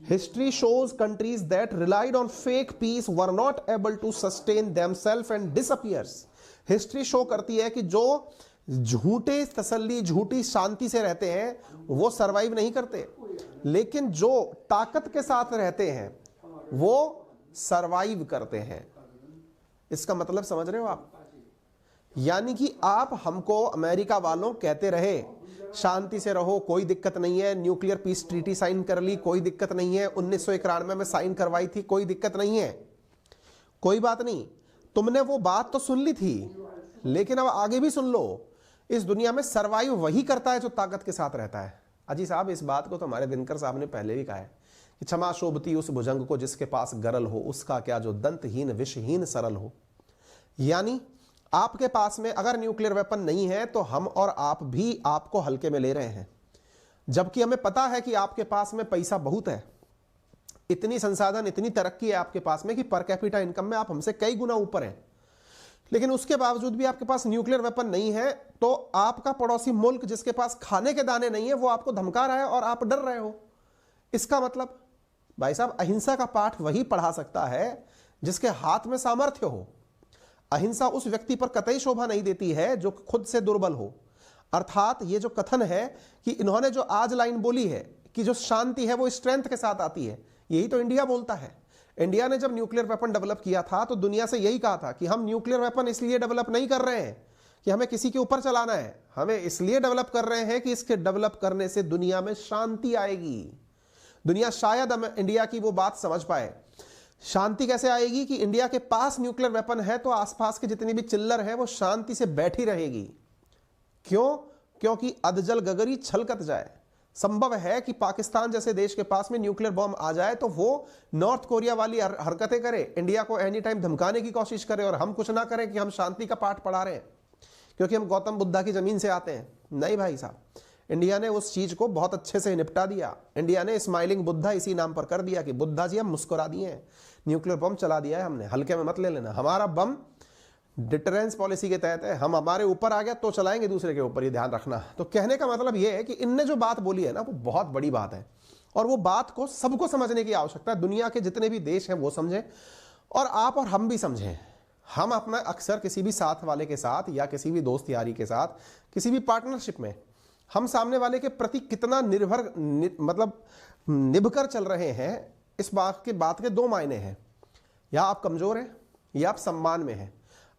History shows countries that relied on fake peace were not able to sustain themselves and disappears. History show करती है कि जो झूठे तसल्ली, झूठी शांति से रहते हैं वो सरवाइव नहीं करते, लेकिन जो ताकत के साथ रहते हैं वो सरवाइव करते हैं। इसका मतलब समझ रहे हो आप? यानी कि आप हमको अमेरिका वालों कहते रहे शांति से रहो, कोई दिक्कत नहीं है, न्यूक्लियर पीस ट्रीटी साइन कर ली, कोई दिक्कत नहीं है, 1991 में साइन करवाई थी, कोई दिक्कत नहीं है, कोई बात नहीं। तुमने वो बात तो सुन ली थी, लेकिन अब आगे भी सुन लो, इस दुनिया में सरवाइव वही करता है जो ताकत के साथ रहता है। अजी साहब, इस बात को तो हमारे दिनकर साहब ने पहले भी कहा है कि क्षमा शोभती उस भुजंग को जिसके पास गरल हो, उसका क्या जो दंतहीन विषहीन सरल हो। यानी आपके पास में अगर न्यूक्लियर वेपन नहीं है तो हम और आप भी आपको हल्के में ले रहे हैं, जबकि हमें पता है कि आपके पास में पैसा बहुत है, इतनी संसाधन, इतनी तरक्की है आपके पास में कि पर कैपिटा इनकम में आप हमसे कई गुना ऊपर हैं, लेकिन उसके बावजूद भी आपके पास न्यूक्लियर वेपन नहीं है। तो आपका पड़ोसी मुल्क जिसके पास खाने के दाने नहीं है वो आपको धमका रहा है और आप डर रहे हो। इसका मतलब भाई साहब, अहिंसा का पाठ वही पढ़ा सकता है जिसके हाथ में सामर्थ्य हो। अहिंसा उस व्यक्ति पर कतई शोभा नहीं देती है जो खुद से दुर्बल हो। अर्थात ये जो कथन है कि इन्होंने जो आज लाइन बोली है कि जो शांति है वो स्ट्रेंथ के साथ आती है, यही तो इंडिया बोलता है। इंडिया ने जब न्यूक्लियर वेपन डेवलप किया था तो दुनिया से यही कहा था कि हम न्यूक्लियर वेपन इसलिए डेवलप नहीं कर रहे हैं कि हमें किसी के ऊपर चलाना है, हमें इसलिए डेवलप कर रहे हैं कि इसके डेवलप करने से दुनिया में शांति आएगी। दुनिया शायद इंडिया की वो बात समझ पाए। शांति कैसे आएगी कि इंडिया के पास न्यूक्लियर वेपन है तो आसपास के जितनी भी चिल्लर है वो शांति से बैठी रहेगी। क्यों? क्योंकि अधजल गगरी छलकत जाए। संभव है कि पाकिस्तान जैसे देश के पास में न्यूक्लियर बॉम्ब आ जाए तो वो नॉर्थ कोरिया वाली हरकतें करे, इंडिया को एनी टाइम धमकाने की कोशिश करे और हम कुछ ना करें कि हम शांति का पाठ पढ़ा रहे हैं क्योंकि हम गौतम बुद्धा की जमीन से आते हैं। नहीं भाई साहब, इंडिया ने उस चीज को बहुत अच्छे से निपटा दिया। इंडिया ने स्माइलिंग बुद्धा इसी नाम पर कर दिया कि बुद्धा जी हम मुस्कुरा दिए हैं, न्यूक्लियर बम चला दिया है हमने, हल्के में मत ले लेना। हमारा बम डिटरेंस पॉलिसी के तहत है, हम हमारे ऊपर आ गया तो चलाएंगे दूसरे के ऊपर, ये ध्यान रखना। तो कहने का मतलब ये है कि इनने जो बात बोली है ना वो बहुत बड़ी बात है और वो बात को सबको समझने की आवश्यकता है। दुनिया के जितने भी देश हैं वो समझें और आप और हम भी समझें। हम अपना अक्सर किसी भी साथ वाले के साथ या किसी भी दोस्त यारी के साथ, किसी भी पार्टनरशिप में हम सामने वाले के प्रति कितना निभकर चल रहे हैं, इस बात के दो मायने हैं। या आप कमजोर हैं या आप सम्मान में हैं।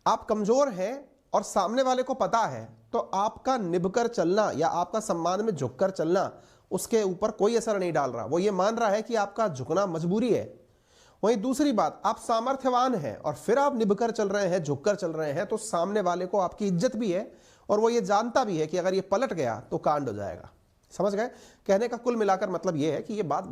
आप कमजोर हैं और सामने वाले को पता है तो आपका निभकर चलना या आपका सम्मान में झुककर चलना उसके ऊपर कोई असर नहीं डाल रहा। वो ये मान रहा है कि आपका झुकना मजबूरी है। वहीं दूसरी बात, आप सामर्थ्यवान हैं और फिर आप निभकर चल रहे हैं, झुककर चल रहे हैं, तो सामने वाले को आपकी इज्जत भी है और वो ये जानता भी है कि अगर ये पलट गया तो कांड हो जाएगा। समझ गए? कहने का कुल मिलाकर मतलब ये है कि ये बात